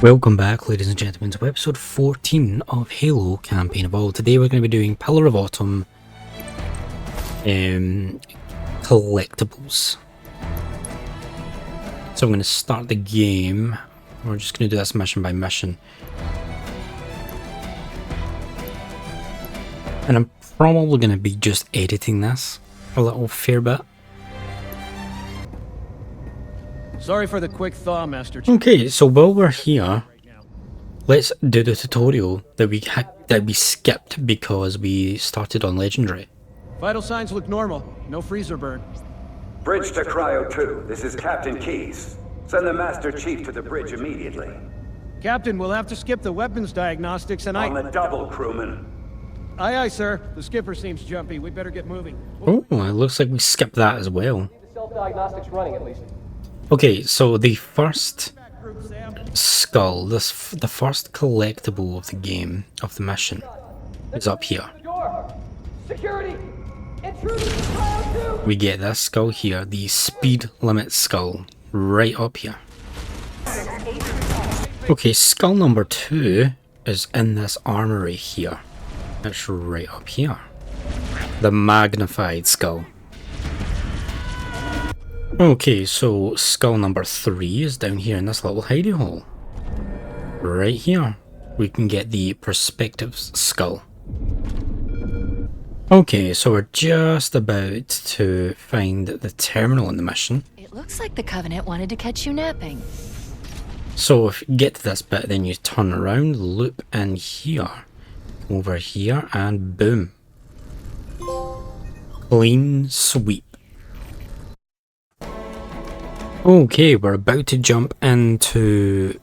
Welcome back, ladies and gentlemen, to episode 14 of Halo Campaign Evolved. Today we're going to be doing Pillar of Autumn collectibles. So I'm going to start the game. We're just going to do this mission by mission. And I'm probably going to be just editing this a little fair bit. Sorry for the quick thaw, Master. Okay, so while we're here, let's do the tutorial that we skipped because we started on Legendary. Vital signs look normal. No freezer burn. Bridge to Cryo 2. This is Captain Keyes. Send the Master Chief to the bridge immediately. Captain, we'll have to skip the weapons diagnostics and On the double, crewman. Aye, aye, sir. The skipper seems jumpy. We better get moving. Oh, it looks like we skipped that as well. The self-diagnostics running at least. Okay, so the first skull, the first collectible of the game, of the mission, is up here. Security! Intruders to Cryo 2! We get this skull here, the speed limit skull, right up here. Okay, skull number 2 is in this armory here. It's right up here. The magnified skull. Okay, so skull number 3 is down here in this little hidey hole. Right here, we can get the perspective skull. Okay, so we're just about to find the terminal in the mission. It looks like the Covenant wanted to catch you napping. So if you get to this bit, then you turn around, loop in here, over here, and boom. Clean sweep. Okay, we're about to jump into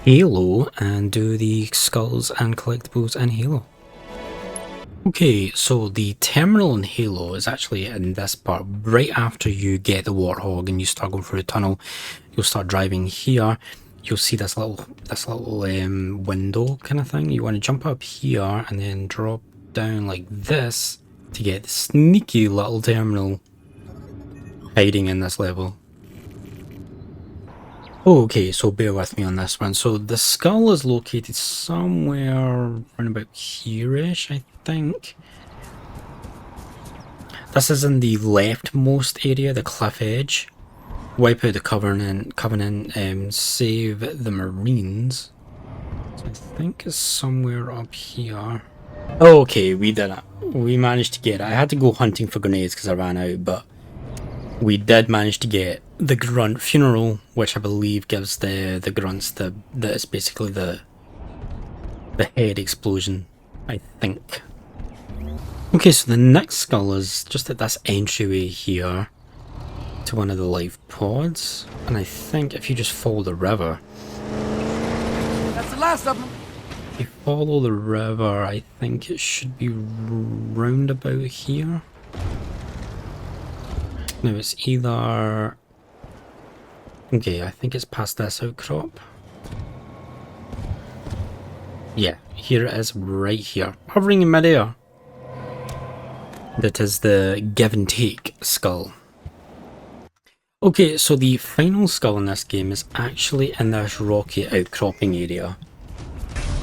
Halo and do the skulls and collectibles in Halo. Okay, so the terminal in Halo is actually in this part, right after you get the Warthog and you start going through the tunnel. You'll start driving here. You'll see this little window kind of thing. You want to jump up here and then drop down like this to get the sneaky little terminal hiding in this level. Okay, so bear with me on this one. So the skull is located somewhere around about here-ish, I think. This is in the leftmost area, the cliff edge. Wipe out the Covenant, save the Marines. So I think it's somewhere up here. Okay, we did it. We managed to get it. I had to go hunting for grenades because I ran out, but we did manage to get the grunt funeral, which I believe gives the grunts it's basically the head explosion, I think. Okay, so the next skull is just at this entryway here to one of the life pods, and I think if you just follow the river, That's the last of them. if you follow the river, I think it should be round about here. No, it's either... Okay, I think it's past this outcrop. Yeah, here it is, right here. Hovering in midair. That is the give and take skull. Okay, so the final skull in this game is actually in this rocky outcropping area.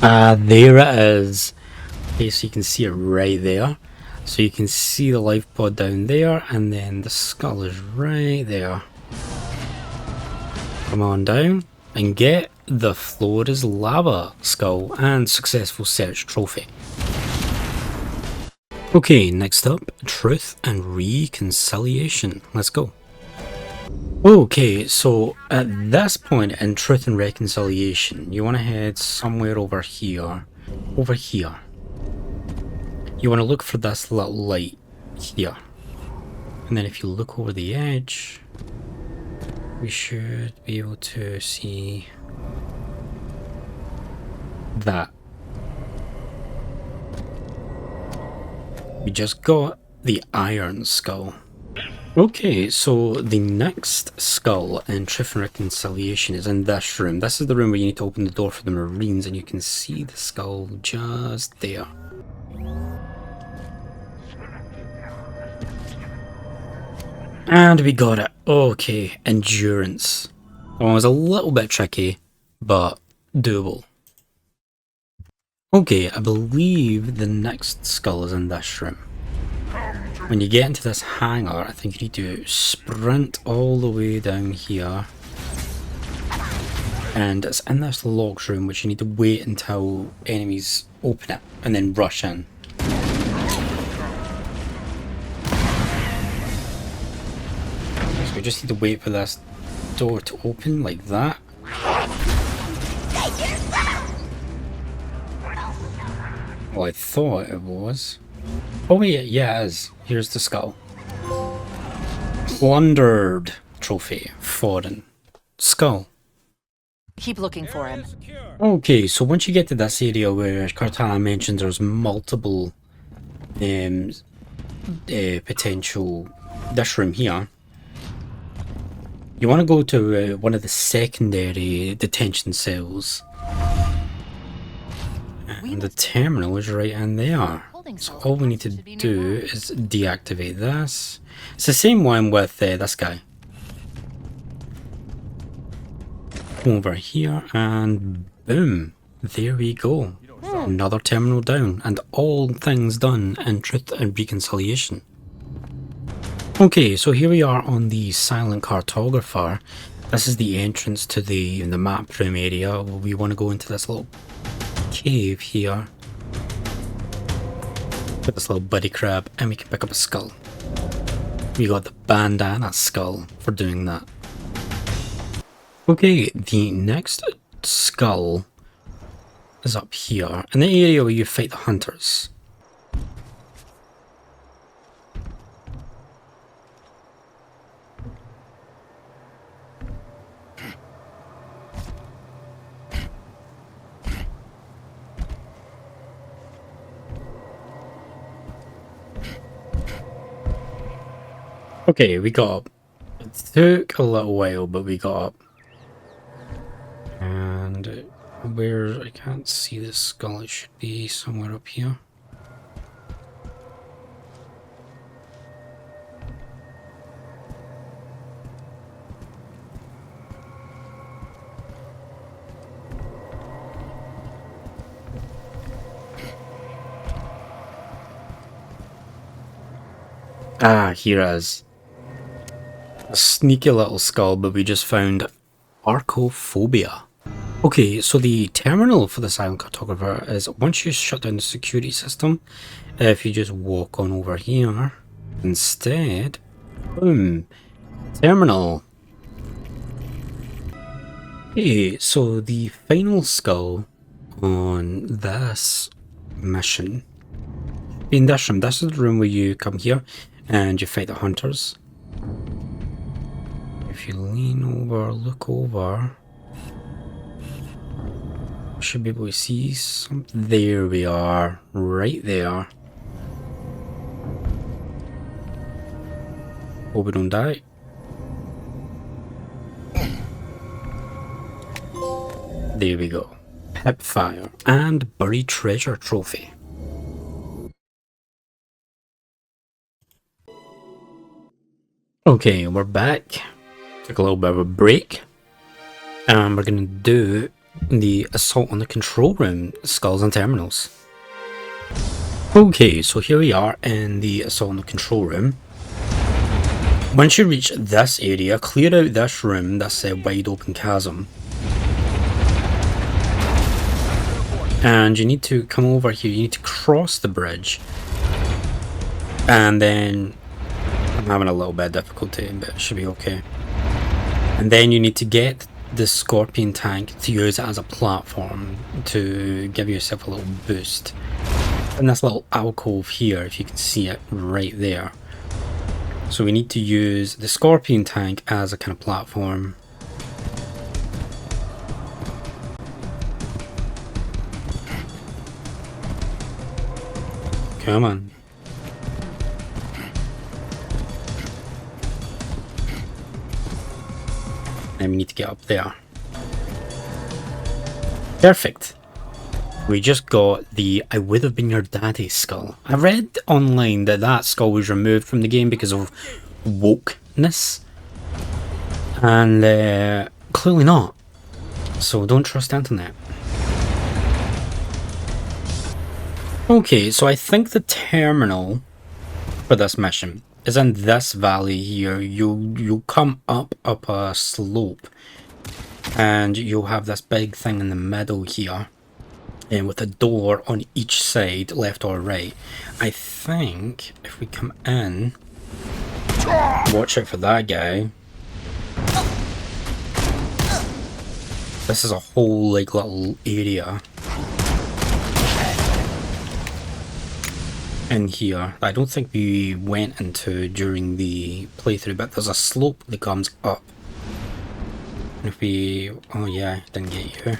There it is. Okay, so you can see it right there. So you can see the life pod down there, and then the skull is right there. Come on down and get the floor is lava skull and successful search trophy. Okay, next up, truth and reconciliation. Let's go. Okay, so at this point in truth and reconciliation, you want to head somewhere over here. Over here. You want to look for this little light here. And then if you look over the edge, we should be able to see that. We just got the iron skull. Okay, so the next skull in Truth and Reconciliation is in this room. This is the room where you need to open the door for the Marines, and you can see the skull just there. And we got it. Okay, endurance. That one was a little bit tricky, but doable. Okay, I believe the next skull is in this room. When you get into this hangar, I think you need to sprint all the way down here. And it's in this locked room, which you need to wait until enemies open it, and then rush in. So we just need to wait for this door to open, like that. Well, I thought it was. Oh wait, yeah it is. Here's the skull. Plundered trophy. Foreign. Skull. Keep looking for him. Okay, so once you get to this area where Cortana mentioned there's multiple potential, this room here, you want to go to one of the secondary detention cells. And the terminal is right in there. So all we need to do is deactivate this. It's the same one with this guy. Over here and boom, there we go. Another terminal down, and all things done in Truth and Reconciliation. Okay, so here we are on the Silent Cartographer. This is the entrance to the map room area. We want to go into this little cave here. Put this little buddy crab, and we can pick up a skull. We got the bandana skull for doing that. Okay, the next skull is up here, in the area where you fight the hunters. Okay, we got up. It took a little while, but we got up. And where I can't see the skull, it should be somewhere up here. Ah, here it is. A sneaky little skull, but we just found Archophobia. Okay, so the terminal for the Silent Cartographer is once you shut down the security system, if you just walk on over here, instead, boom, terminal. Okay, so the final skull on this mission, in this room, this is the room where you come here and you fight the hunters. If you lean over, look over, should be able to see something. There we are, right there. Hope we don't die. There we go. Hipfire and buried treasure trophy. Okay, we're back. Took a little bit of a break. And we're gonna do the assault on the control room, skulls and terminals. Okay, so here we are in the assault on the control room. Once you reach this area, clear out this room, this wide open chasm. And you need to come over here, you need to cross the bridge. And then, I'm having a little bit of difficulty, but it should be okay. And then you need to get the Scorpion tank to use it as a platform to give yourself a little boost. And this little alcove here, if you can see it right there. So we need to use the Scorpion tank as a kind of platform. Come on. And we need to get up there. Perfect. We just got the I would have been your daddy skull. I read online that that skull was removed from the game because of wokeness. And clearly not. So don't trust the internet. Okay, so I think the terminal for this mission is in this valley here. You'll come up a slope, and you'll have this big thing in the middle here, and with a door on each side, left or right. I think if we come in, watch out for that guy. This is a whole like little area in here that I don't think we went into during the playthrough, but there's a slope that comes up. And if we... oh yeah, didn't get you.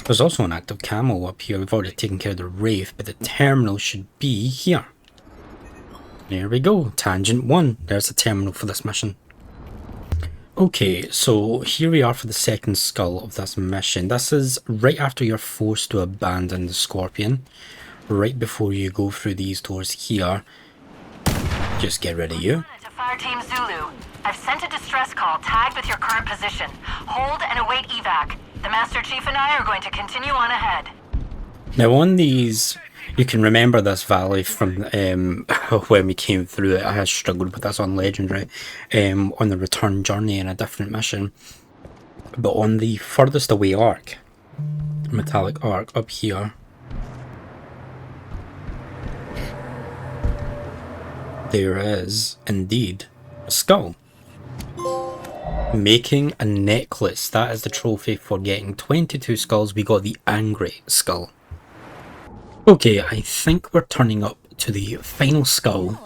There's also an active camo up here. We've already taken care of the Wraith, but the terminal should be here. There we go, tangent 1. There's the terminal for this mission. Okay, so here we are for the second skull of this mission. This is right after you're forced to abandon the Scorpion. Right before you go through these doors here. Just get rid of you. To Fire Team Zulu. I've sent a distress call tagged with your current position. Hold and await evac. The Master Chief and I are going to continue on ahead. Now on these, you can remember this valley from when we came through it. I had struggled with this on Legendary, on the return journey in a different mission. But on the furthest away arc, metallic arc up here, there is indeed a skull. Making a necklace. That is the trophy for getting 22 skulls. We got the angry skull. Okay, I think we're turning up to the final skull.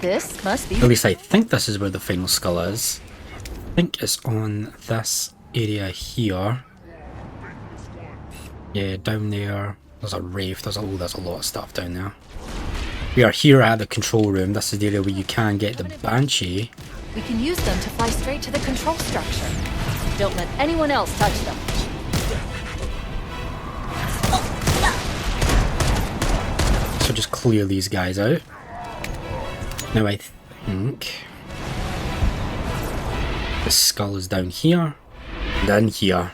This must be... At least I think this is where the final skull is. I think it's on this area here. Yeah, down there. There's a Wraith. There's a lot of stuff down there. We are here at the control room. This is the area where you can get the Banshee. We can use them to fly straight to the control structure. Don't let anyone else touch them. So just clear these guys out. Now I think the skull is down here. Down here.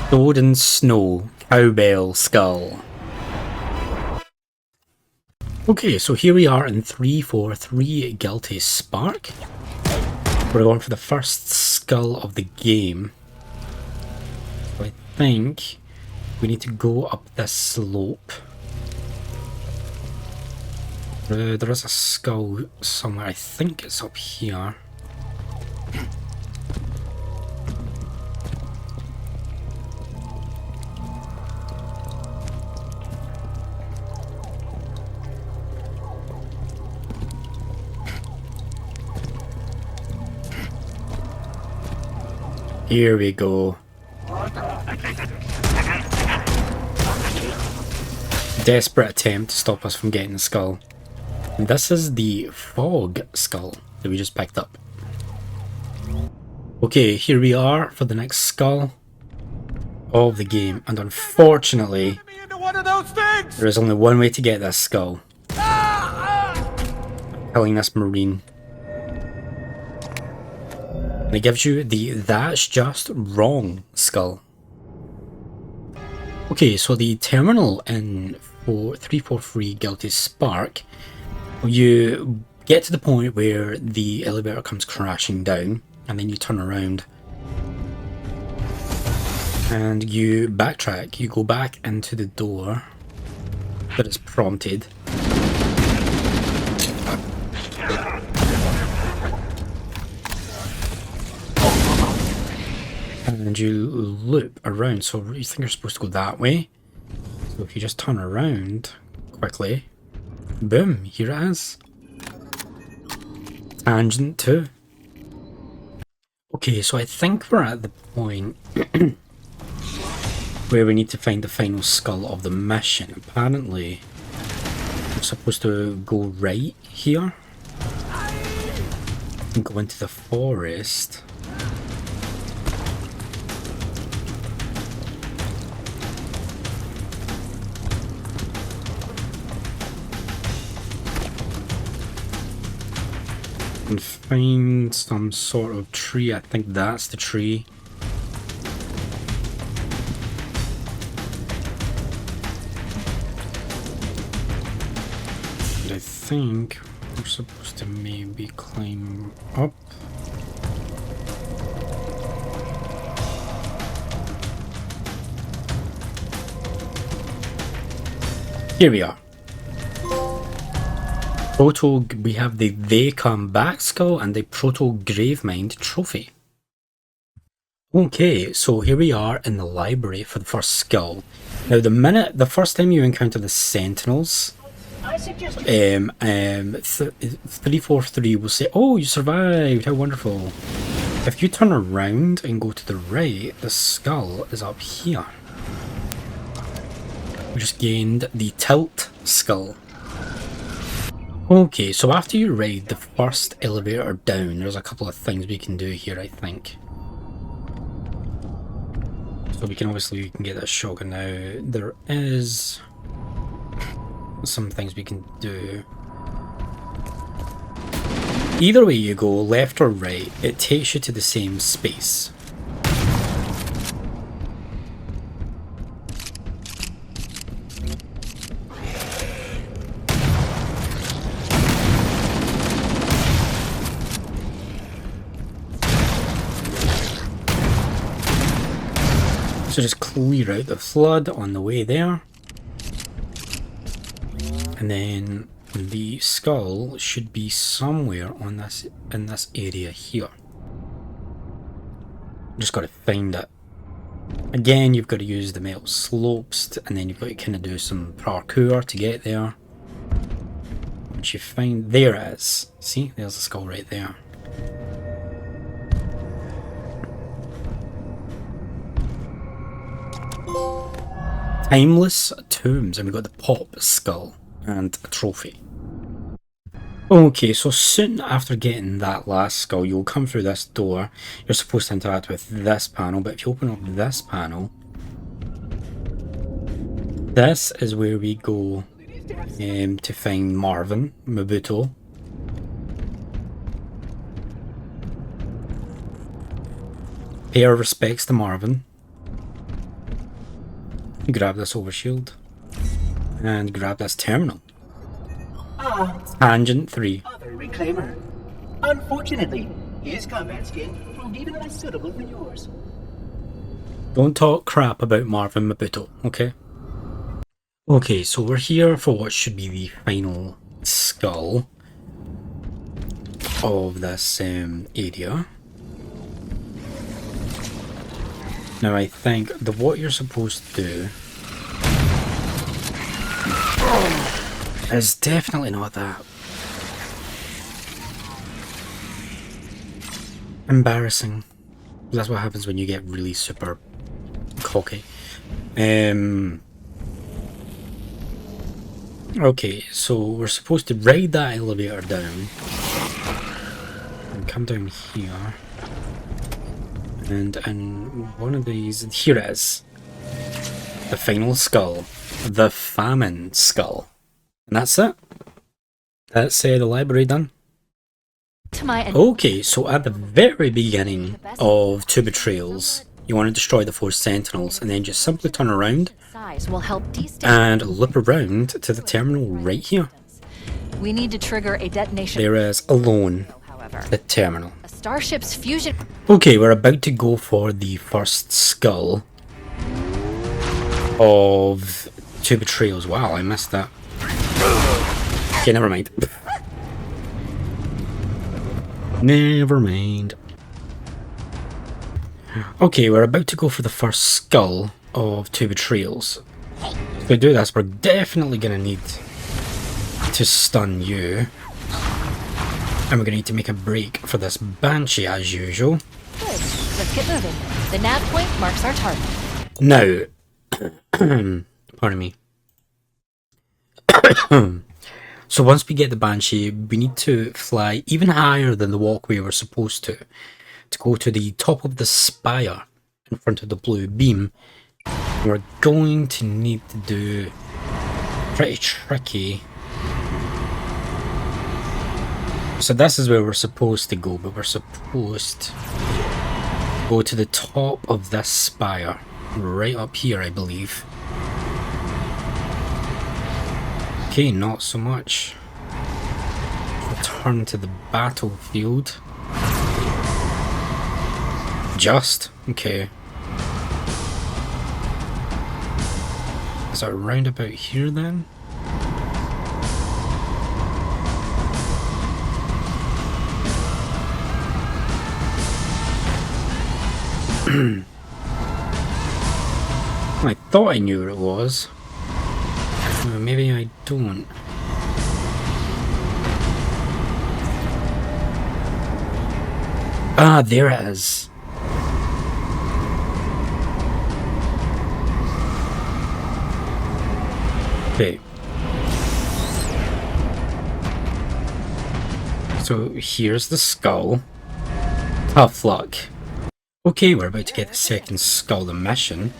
Stowed in snow. Cowbell skull. Okay, so here we are in 343 Guilty Spark. We're going for the first skull of the game. So I think we need to go up this slope. There is a skull somewhere. I think it's up here. Here we go. Desperate attempt to stop us from getting the skull. This is the fog skull that we just picked up. Okay, here we are for the next skull of the game, and unfortunately, there is only one way to get this skull. Killing this Marine. And it gives you the "that's just wrong" skull. Okay, so the terminal in 343 Guilty Spark, you get to the point where the elevator comes crashing down, and then you turn around and you backtrack. You go back into the door that is prompted. And you loop around, so you think you're supposed to go that way. So if you just turn around quickly, boom, here it is. Tangent 2. Okay, so I think we're at the point where we need to find the final skull of the mission. Apparently, I'm supposed to go right here and go into the forest. can find some sort of tree. I think that's the tree. And I think we're supposed to maybe climb up. Here we are. We have the They Come Back skull and the Proto Gravemind trophy. Okay, so here we are in the library for the first skull. Now, the first time you encounter the Sentinels, 343 will say, "Oh, you survived! How wonderful!" If you turn around and go to the right, the skull is up here. We just gained the Tilt skull. Okay, so after you ride the first elevator down, there's a couple of things we can do here, I think. So we can get that shotgun now. There is some things we can do. Either way you go, left or right, it takes you to the same space. So just clear out the flood on the way there. And then the skull should be somewhere on this in this area here. Just got to find it. Again, you've got to use the metal slopes, and then you've got to kind of do some parkour to get there. Once you find, there it is. See, there's the skull right there. Timeless tombs, and we've got the pop skull and a trophy. Okay, so soon after getting that last skull, you'll come through this door. You're supposed to interact with this panel, but if you open up this panel, this is where we go to find Marvin Mabuto. Pay our respects to Marvin. Grab this overshield and grab this terminal. Tangent 3. Other reclaimer. Unfortunately, his combat skin proved even less suitable than yours. Don't talk crap about Marvin Mabuto, okay? Okay, so we're here for what should be the final skull of this area. Now I think that what you're supposed to do is definitely not that. Embarrassing. That's what happens when you get really super cocky. Okay, so we're supposed to ride that elevator down and come down here. And one of these, here it is, the final skull, the famine skull, and that's it. That's the library done. Okay, so at the very beginning of Two Betrayals, you want to destroy the 4 Sentinels, and then just simply turn around and loop around to the terminal right here. We need to trigger a detonation. There is alone the terminal. Starship's fusion. Okay, we're about to go for the first skull of Two Betrayals. Wow, I missed that. Okay, never mind. Never mind. Okay, we're about to go for the first skull of Two Betrayals. If we do this, we're definitely going to need to stun you. And we're going to need to make a break for this Banshee as usual. Good. Let's get moving. The nav point marks our target. Now, pardon me. So once we get the Banshee, we need to fly even higher than the walkway we're supposed to go to the top of the spire in front of the blue beam. We're going to need to do pretty tricky So this is where we're supposed to go, but we're supposed to go to the top of this spire. Right up here, I believe. Okay, not so much. Return to the battlefield. Just? Okay. Is that round about here then? I thought I knew where it was. Maybe I don't. Ah, there it is. Okay. So here's the skull. Tough luck. Okay, we're about to get the second skull mission.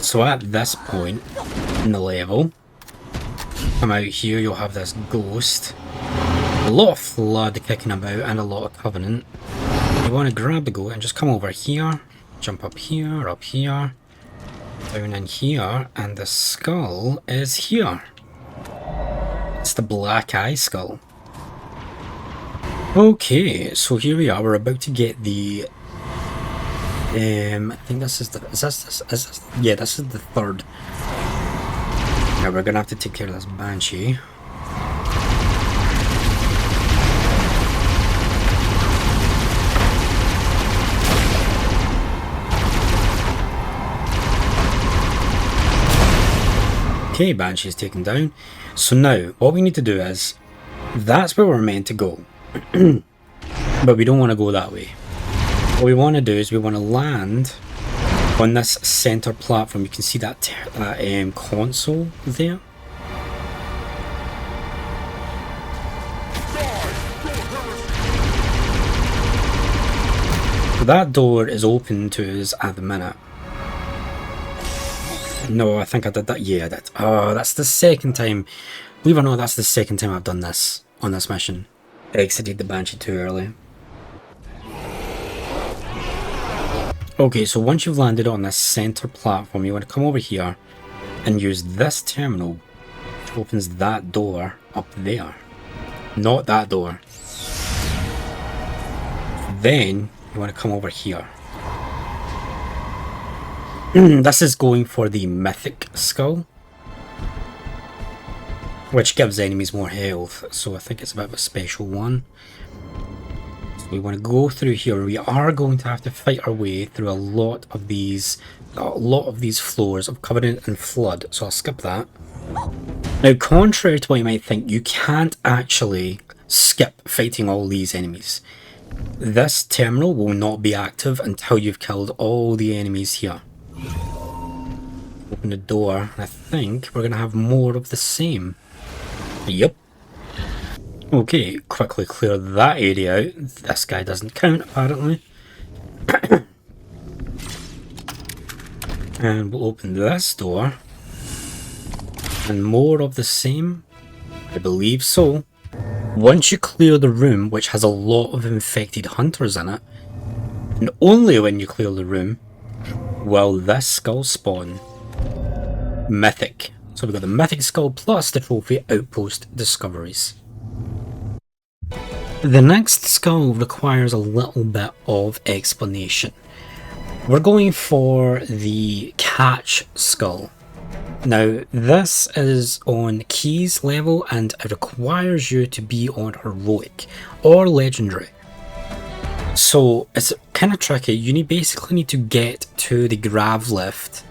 So at this point in the level, come out here, you'll have this ghost. A lot of flood kicking about and a lot of covenant. You want to grab the goat and just come over here, jump up here, down in here, and the skull is here. It's the black eye skull. Okay, so here we are. We're about to get the. I think this is the. Yeah, this is the third. Now we're gonna have to take care of this banshee. Okay, banshee's taken down. So now, what we need to do is, that's where we're meant to go. But we don't want to go that way. What we want to do is we want to land on this center platform. You can see that console there. So that door is open to us at the minute. No, I think I did that. Yeah, I did. Oh, that's the second time. Believe it or not, that's the second time I've done this on this mission. I exited the Banshee too early. Okay, so once you've landed on this center platform, you want to come over here and use this terminal, which opens that door up there. Not that door. Then you want to come over here. This is going for the mythic skull, which gives enemies more health, so I think it's a bit of a special one. So we want to go through here. We are going to have to fight our way through a lot of these floors of Covenant and Flood, so I'll skip that. Now, contrary to what you might think, you can't actually skip fighting all these enemies. This terminal will not be active until you've killed all the enemies here. Open the door, and I think we're going to have more of the same. Yep. Okay, quickly clear that area out. This guy doesn't count, apparently. And we'll open this door. And more of the same? I believe so. Once you clear the room, which has a lot of infected hunters in it, and only when you clear the room, will this skull spawn. Mythic. So we've got the mythic skull plus the trophy Outpost Discoveries. The next skull requires a little bit of explanation. We're going for the catch skull. Now, this is on keys level and it requires you to be on heroic or legendary. So it's kind of tricky. You basically need to get to the grav lift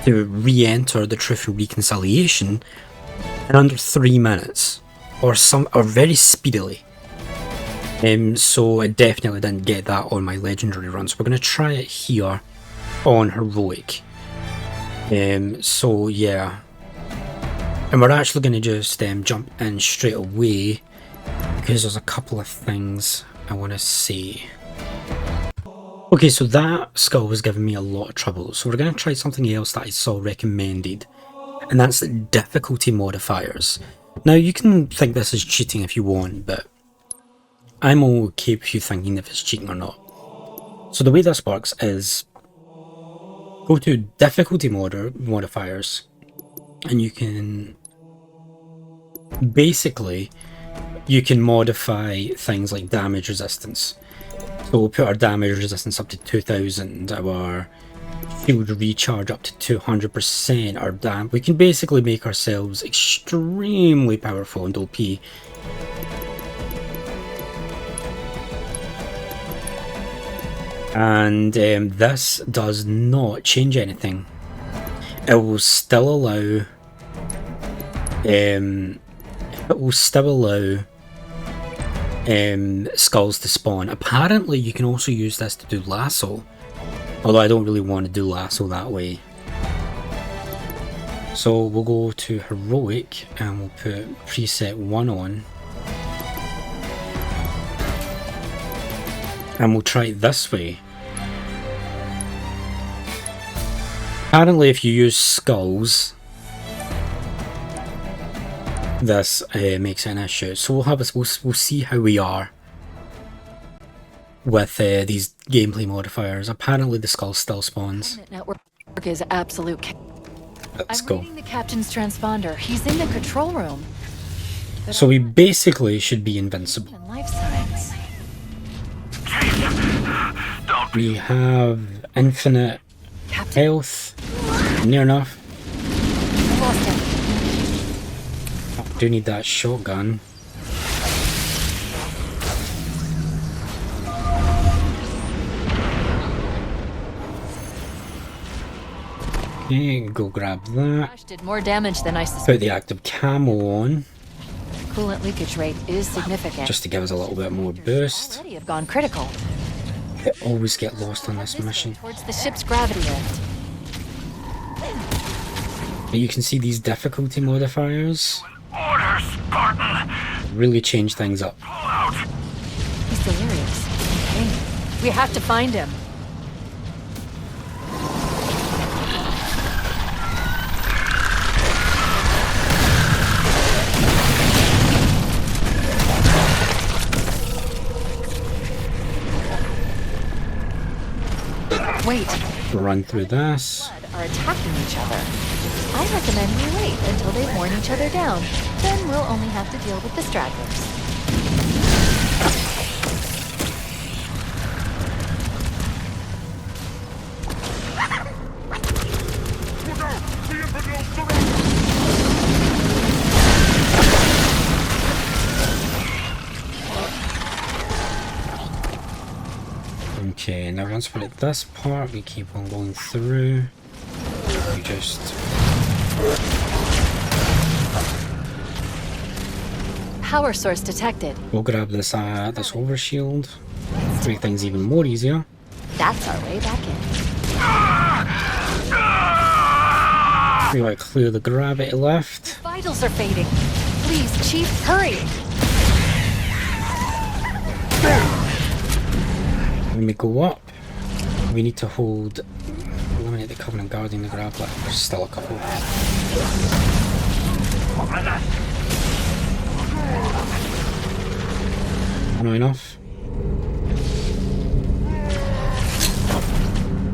to re-enter the Truth and Reconciliation in under 3 minutes, or very speedily. So I definitely didn't get that on my legendary run. So we're going to try it here on heroic. So yeah, and we're actually going to just jump in straight away because there's a couple of things I want to say. Okay, so that skull was giving me a lot of trouble, so we're going to try something else that I saw recommended, and that's difficulty modifiers. Now, you can think this is cheating if you want, but I'm okay with you thinking if it's cheating or not. So the way this works is go to difficulty modifiers, and you can basically modify things like damage resistance. So we'll put our damage resistance up to 2000, our shield recharge up to 200%, our we can basically make ourselves extremely powerful and OP. And this does not change anything. It will still allow skulls to spawn. Apparently you can also use this to do lasso, although I don't really want to do lasso that way. So we'll go to heroic and we'll put preset 1 on, and we'll try it this way. Apparently if you use skulls, this makes it an issue. So we'll see how we are with these gameplay modifiers. Apparently the skull still spawns. Network is absolute. Let's I'm go. reading the captain's transponder. He's in the control room. So we basically should be invincible. And life science. We have infinite Captain, health, near enough. lost him. I do need that shotgun. Okay, go grab that. Crash did more damage than I Put suspected. the active camo on, Coolant leakage rate is significant. just to give us a little bit more boost. Already have gone critical. I always get lost on this mission. Towards the ship's gravity lift. But you can see these difficulty modifiers Order, Spartan! really change things up. Pull out! He's delirious. Okay. We have to find him. Wait, Run through this. are attacking each other. I recommend we wait until they've worn each other down. Then we'll only have to deal with the stragglers. Okay, now once we're at this part, we keep on going through. We just Power source detected. we'll grab this this overshield to make things even more easier. That's our way back in. We might clear the gravity lift. Vitals are fading. Please, Chief, hurry! When we go up, we need to hold eliminate the Covenant guarding the grav lift. There's still a couple. Not enough.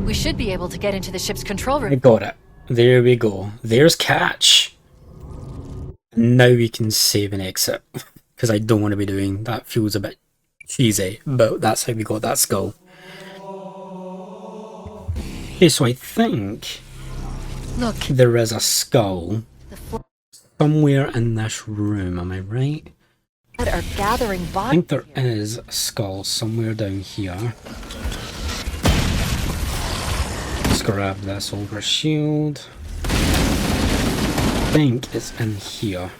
We should be able to get into the ship's control I room. got it. There we go. There's catch. Now we can save and exit. Because I don't want to be doing that. Feels a bit cheesy. But that's how we got that skull. Okay, so I think Look, there is a skull the flood somewhere in this room. Am I right? are gathering I bodies. think there is a skull somewhere down here. Let's grab this over shield. I think it's in here.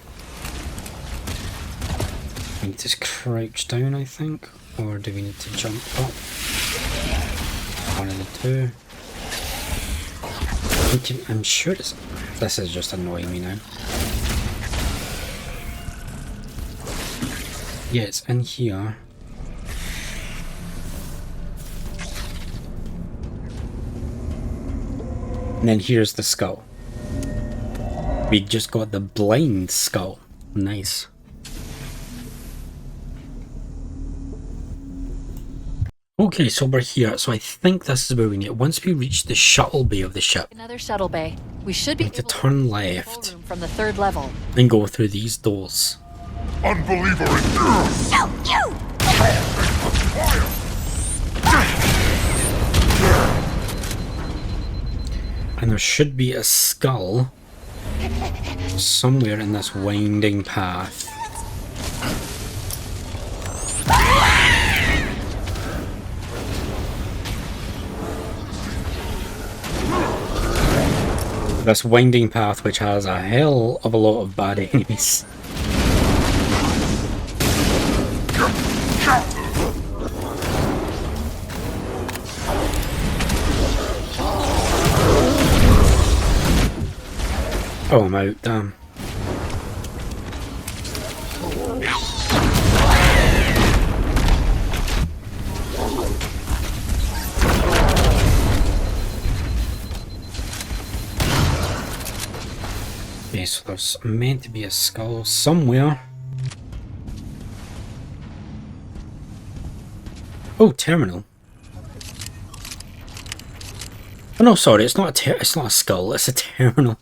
We need to crouch down, I think. Or do we need to jump up? One of the two. I'm sure it's... This is just annoying me now. Yeah, it's in here. And then here's the skull. We just got the blind skull. Nice. Okay, so we're here. So I think this is where we need. Once we reach the shuttle bay of the ship, Another shuttle bay. We should be we need to able turn reach the left control room from the 3rd level. and go through these doors. Unbeliever And there should be a skull somewhere in this winding path. This winding path which has a hell of a lot of bad enemies. Oh, I'm out, damn. Okay, so there's meant to be a skull somewhere. Oh, terminal. Oh no, sorry, it's not a skull, it's a terminal.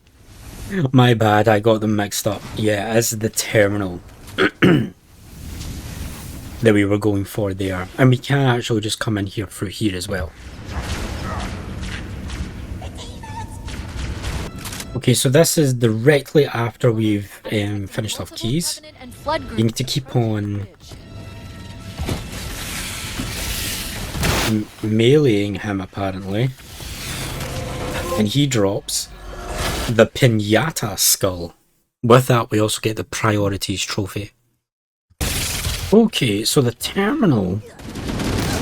My bad, I got them mixed up. Yeah, it's the terminal that we were going for there. And we can actually just come in here through here as well. Okay, so this is directly after we've finished off keys. You need to keep on meleeing him apparently. And he drops the Pinata skull. With that we also get the priorities trophy. Okay, so the terminal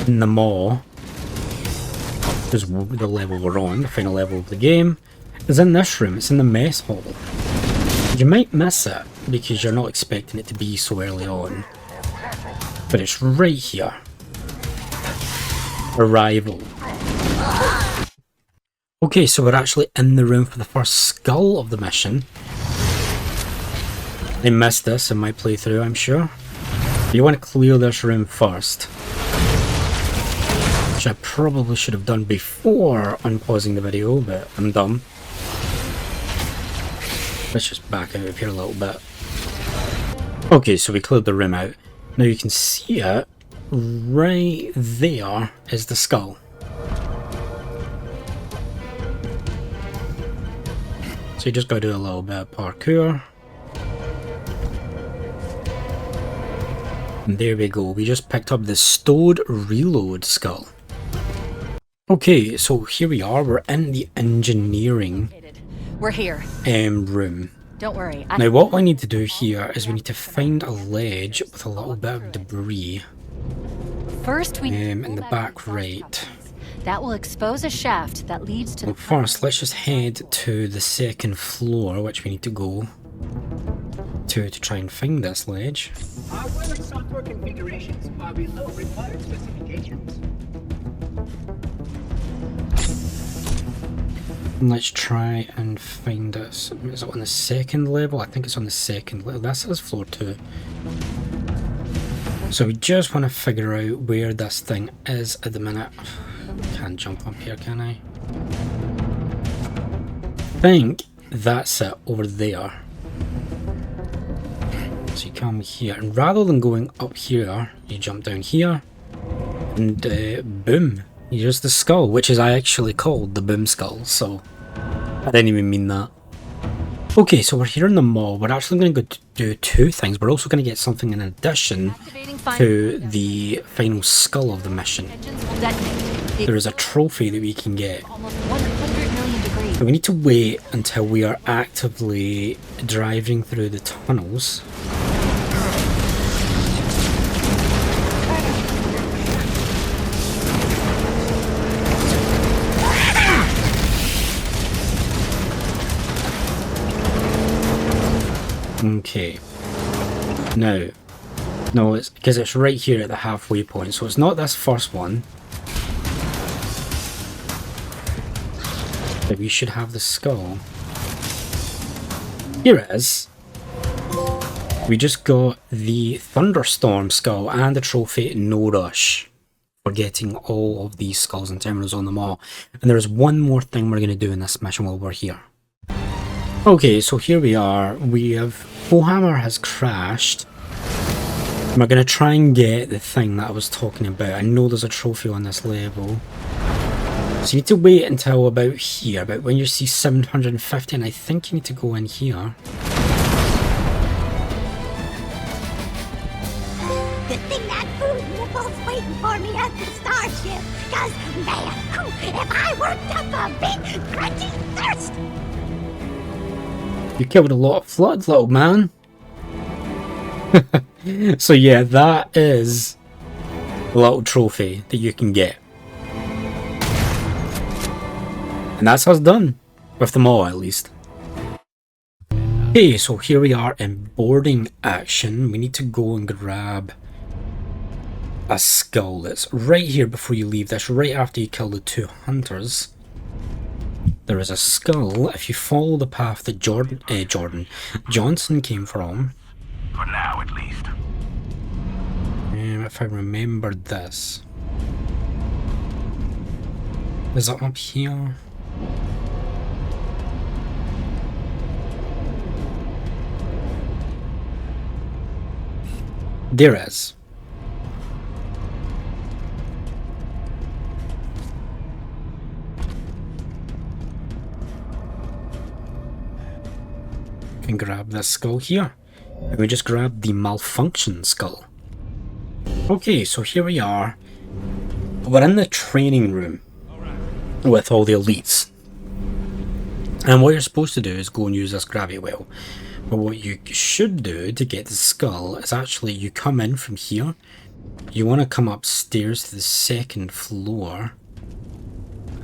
in the maw is the level we're on, the final level of the game. Is in this room, it's in the mess hall. You might miss it because you're not expecting it to be so early on. But it's right here. Arrival. Okay, so we're actually in the room for the first skull of the mission. I missed this in my playthrough, I'm sure. You want to clear this room first. Which I probably should have done before unpausing the video, but I'm dumb. Let's just back out of here a little bit. Okay, so we cleared the room out. Now you can see it. Right there is the skull. So you just gotta do a little bit of parkour. And there we go, we just picked up the Stowed reload skull. Okay, so here we are, we're in the engineering We're here. room. Don't worry. Now what we need to do here is we need to find a ledge with a little bit of debris First, we in the back right. That will expose a shaft that leads to Well, first, let's just head to the 2nd floor, which we need to go to try and find this ledge. Our weather software configurations are below required specifications. And let's try and find this. Is it on the 2nd level? I think it's on the 2nd level. This is floor 2. So we just want to figure out where this thing is at the minute. Can't jump up here, can I? I think that's it over there. So you come here, and rather than going up here, you jump down here, and boom, here's the skull, which is actually called the boom skull, so I didn't even mean that. Okay, so we're here in the mall. We're actually going to go do 2 things. We're also going to get something in addition to the final skull of the mission. There is a trophy that we can get. almost 100 million degrees. So we need to wait until we are actively driving through the tunnels. Okay. Now, no, it's because it's right here at the halfway point, so it's not this first one. But we should have the skull. Here it is. We just got the Thunderstorm skull and the trophy No Rush for getting all of these skulls and terminals on them all. And there's one more thing we're going to do in this mission while we're here. Okay, so here we are. Foehammer has crashed. We're going to try and get the thing that I was talking about. I know there's a trophy on this level. So you need to wait until about here, about when you see 750, and I think you need to go in here. Good thing that food nipple's waiting for me at the starship. Cause man, if I worked up a big crunchy thirst. You killed a lot of floods, little man. So yeah, that is a little trophy that you can get. And that's us done. With them all, at least. Okay, so here we are in boarding action. We need to go and grab a skull. It's right here before you leave. That's right after you kill the 2 hunters. There is a skull. If you follow the path that Johnson came from. For now, at least. If I remembered this. Is it up here? There is. Can grab this skull here. And we just grab the malfunction skull. Okay, so here we are. We're in the training room with all the elites. And what you're supposed to do is go and use this gravity well. But what you should do to get the skull is actually you come in from here. You want to come upstairs to the 2nd floor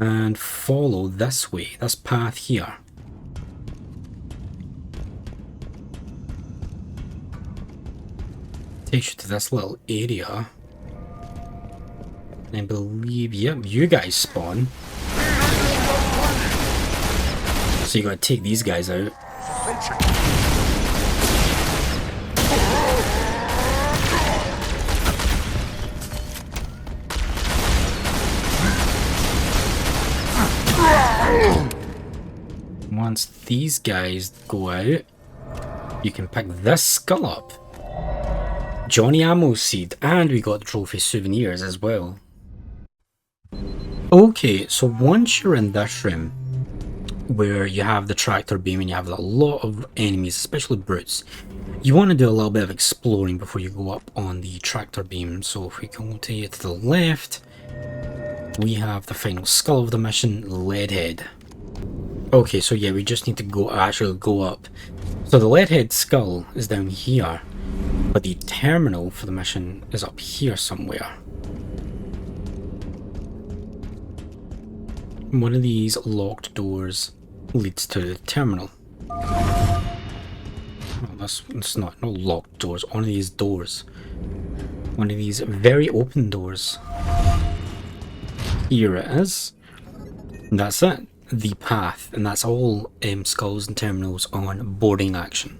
and follow this way, this path here. Takes you to this little area. And I believe, yep, you guys spawn. So you gotta take these guys out. Once these guys go out, you can pick this skull up. Johnny Ammo Seed, and we got the trophy Souvenirs as well. Okay, so once you're in this room, where you have the tractor beam and you have a lot of enemies, especially brutes, you want to do a little bit of exploring before you go up on the tractor beam. So if we go to the left, we have the final skull of the mission, Leadhead. Okay, so yeah, we just need to actually go up. So the Leadhead skull is down here, but the terminal for the mission is up here somewhere. One of these locked doors leads to the terminal. Oh, it's not no locked doors. One of these doors. One of these very open doors. Here it is. And that's it. The path. And that's all skulls and terminals on boarding action.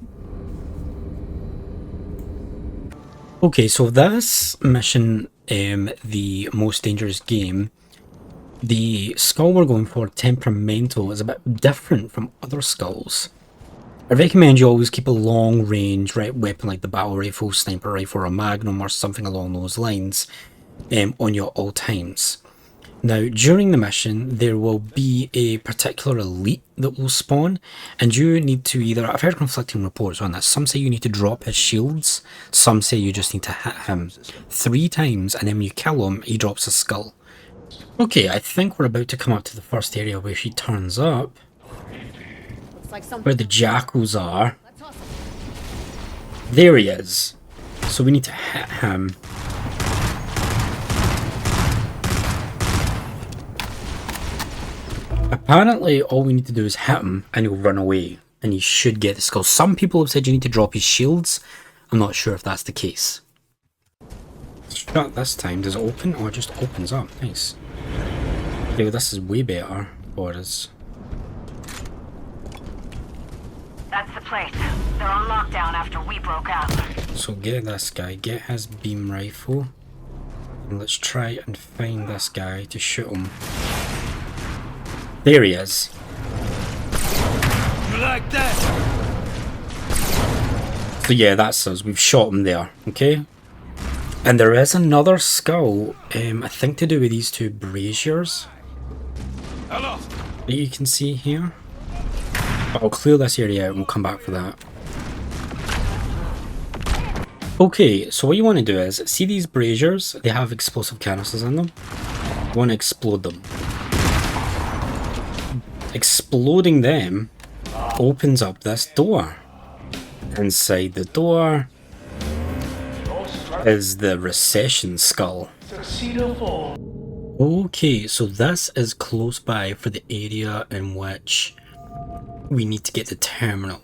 Okay, so this mission, the most dangerous game, the skull we're going for, Temperamental, is a bit different from other skulls. I recommend you always keep a long range weapon like the battle rifle, sniper rifle, or a magnum or something along those lines on you at all times. Now, during the mission, there will be a particular elite that will spawn, and you need to either, I've heard conflicting reports on this, some say you need to drop his shields, some say you just need to hit him 3 times, and then when you kill him, he drops a skull. Okay, I think we're about to come up to the first area where he turns up, where the jackals are. There he is. So we need to hit him. Apparently, all we need to do is hit him and he'll run away. And he should get the skull. Some people have said you need to drop his shields. I'm not sure if that's the case. Shut this time. Does it open? Oh, it just opens up. Nice. Okay, well, this is way better for us. That's the place. They're on lockdown after we broke out. So get this guy. Get his beam rifle. And let's try and find this guy to shoot him. There he is. You like that? So yeah, that's us. We've shot him there, okay? And there is another skull, I think to do with these two braziers Hello. that you can see here. But I'll clear this area out and we'll come back for that. Okay, so what you want to do is, see these braziers? They have explosive canisters in them. You want to explode them. Exploding them opens up this door. Inside the door is the recession skull. Okay, so this is close by for the area in which we need to get the terminal.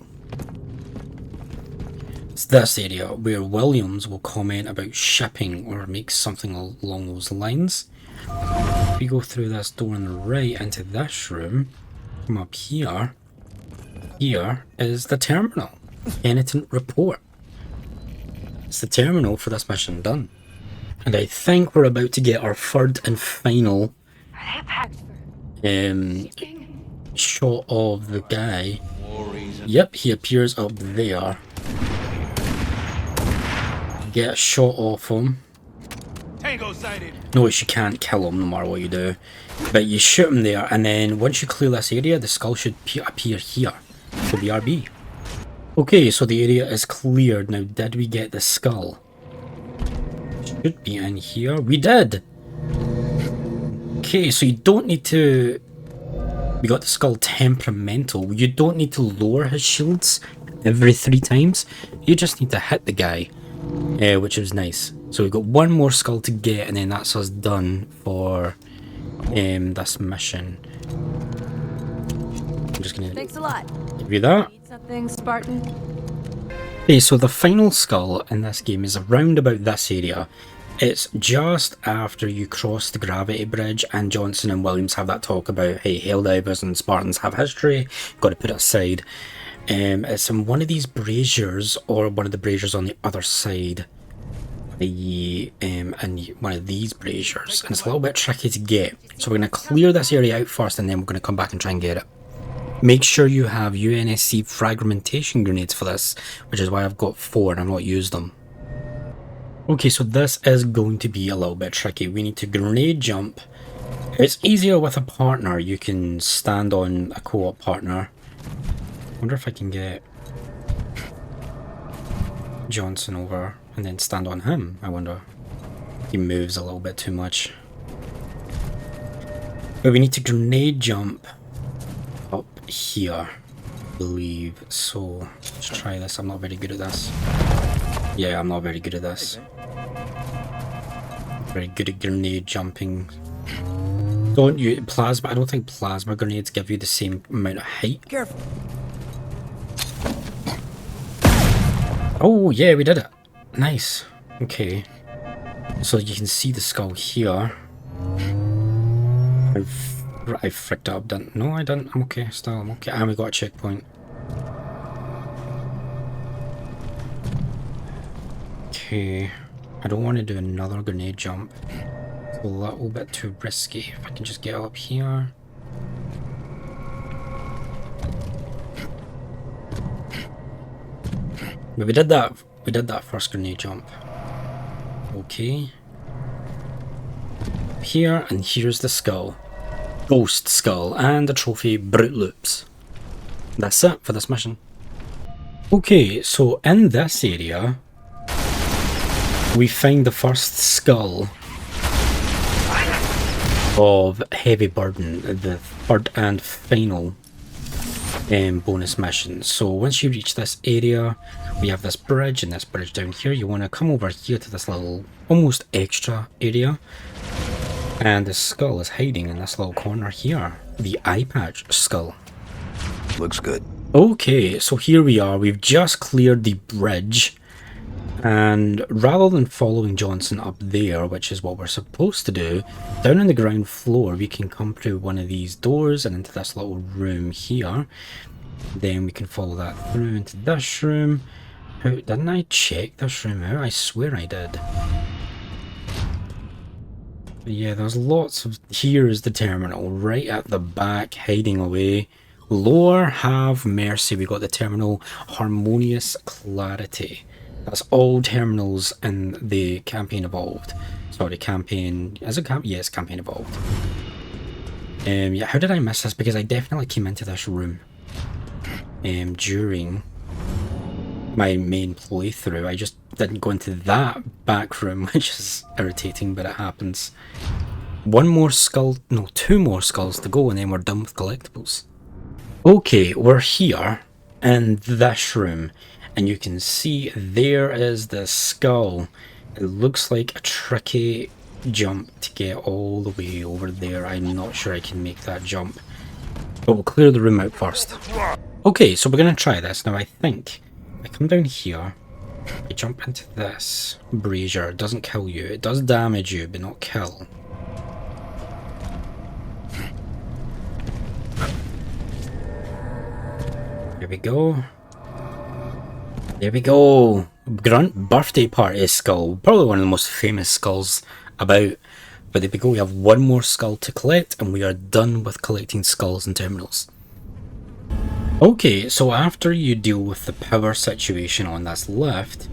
It's this area where Williams will comment about shipping or make something along those lines. If we go through this door on the right into this room, come up here, here is the terminal. Penitent report. It's the terminal for this mission done. And I think we're about to get our third and final shot of the guy. Yep, he appears up there. Get a shot off him. Tango sighted. Notice you can't kill him no matter what you do. But you shoot him there, and then once you clear this area, the skull should appear here. So BRB. Okay, so the area is cleared. Now, did we get the skull? Should be in here. We did! Okay, so you don't need to... We got the skull temperamental. You don't need to lower his shields every 3 times. You just need to hit the guy, which is nice. So we've got one more skull to get, and then that's us done for this mission. I'm just gonna Thanks a lot. give you that. Need something, Spartan? Okay, so the final skull in this game is around about this area. It's just after you cross the gravity bridge and Johnson and Williams have that talk about, hey, Helldivers and Spartans have history, got to put it aside. It's in one of these braziers, or one of the braziers on the other side. And one of these braziers, and it's a little bit tricky to get. So we're going to clear this area out first, and then we're going to come back and try and get it. Make sure you have UNSC fragmentation grenades for this, which is why I've got 4 and I've not used them. Okay, so this is going to be a little bit tricky. We need to grenade jump. It's easier with a partner. You can stand on a co-op partner. I wonder if I can get Johnson over and then stand on him. I wonder. He moves a little bit too much. But we need to grenade jump up here, I believe. So let's try this. I'm not very good at this. Yeah, I'm not very good at this. Very good at grenade jumping. Don't you plasma? I don't think plasma grenades give you the same amount of height. Careful. Oh yeah, we did it. Nice. Okay. So you can see the skull here. I fricked up, didn't? No, I didn't. I'm okay. Still, I'm okay. And we got a checkpoint. Okay. I don't want to do another grenade jump. It's a little bit too risky. If I can just get up here. But we did that first grenade jump. Okay. Here, and here's the skull. Ghost skull, and the trophy Brute Loops. That's it for this mission. Okay, so in this area, we find the first skull of Heavy Burden, the third and final bonus mission. So once you reach this area, we have this bridge and this bridge down here. You want to come over here to this little almost extra area, and the skull is hiding in this little corner here, the eye patch skull. Looks good. Okay, so here we are. We've just cleared the bridge, and rather than following Johnson up there, which is what we're supposed to do, down on the ground floor we can come through one of these doors and into this little room here. Then we can follow that through into this room. Didn't I check this room out? I swear I did. Yeah, there's lots of... Here's the terminal, right at the back, hiding away. Lower, have mercy. We got the terminal, harmonious clarity. That's all terminals in the campaign evolved. Sorry, campaign... Is it yeah, it's campaign evolved. Yeah, how did I miss this? Because I definitely came into this room during my main playthrough. I just didn't go into that back room, which is irritating, but it happens. One more skull, no, 2 more skulls to go, and then we're done with collectibles. Okay, we're here in this room, and you can see there is the skull. It looks like a tricky jump to get all the way over there. I'm not sure I can make that jump, but we'll clear the room out first. Okay, so we're going to try this. Now I think I come down here, I jump into this brazier. It doesn't kill you. It does damage you, but not kill. There we go. There we go. Grunt birthday party skull. Probably one of the most famous skulls about. But there we go. We have 1 more skull to collect, and we are done with collecting skulls and terminals. Okay, so after you deal with the power situation on this lift,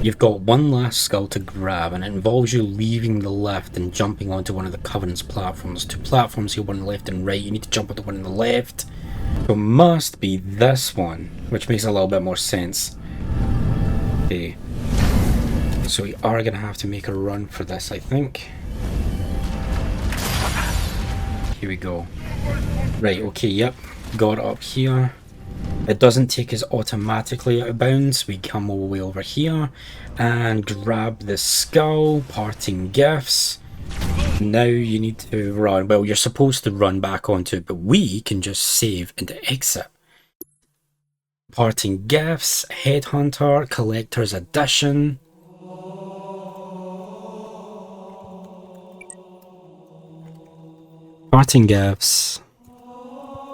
you've got 1 last skull to grab, and it involves you leaving the lift and jumping onto one of the Covenant's platforms. 2 platforms here, one on the left and right. You need to jump onto one on the left. So it must be this one, which makes a little bit more sense. Okay. So we are going to have to make a run for this, I think. Here we go. Right, okay, yep. Got it up here. It doesn't take us automatically out of bounds. We come all the way over here and grab the skull, parting gifts. Now you need to run. Well, you're supposed to run back onto it, but we can just save and exit. Parting gifts, Headhunter, Collector's Edition. Parting gifts,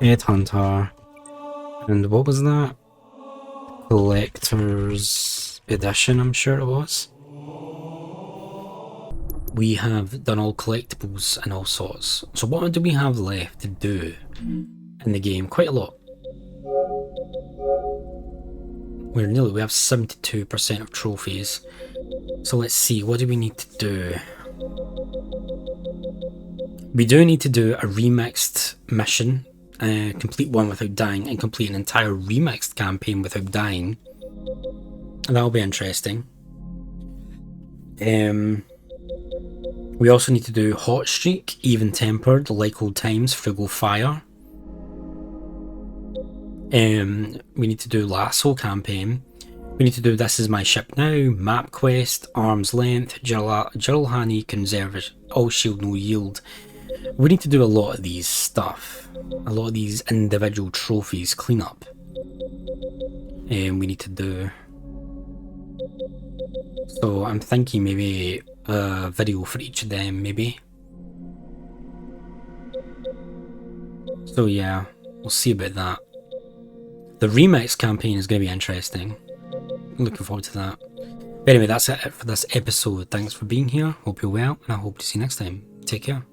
Headhunter, and what was that? Collector's Edition, I'm sure it was. We have done all collectibles and all sorts. So what do we have left to do in the game? Quite a lot. We have 72% of trophies. So let's see, what do we need to do? We do need to do a remixed mission, complete one without dying, and complete an entire remixed campaign without dying. That'll be interesting. We also need to do Hot Streak, Even Tempered, Like Old Times, Frugal Fire. We need to do Lasso campaign. We need to do This Is My Ship Now, Map Quest, Arm's Length, Jiralhani Conserve, All Shield No Yield. We need to do a lot of these stuff. A lot of these individual trophies cleanup. We need to do. So I'm thinking maybe a video for each of them, maybe. So yeah, we'll see about that. The remix campaign is going to be interesting. I'm looking forward to that. But anyway, that's it for this episode. Thanks for being here. Hope you're well, and I hope to see you next time. Take care.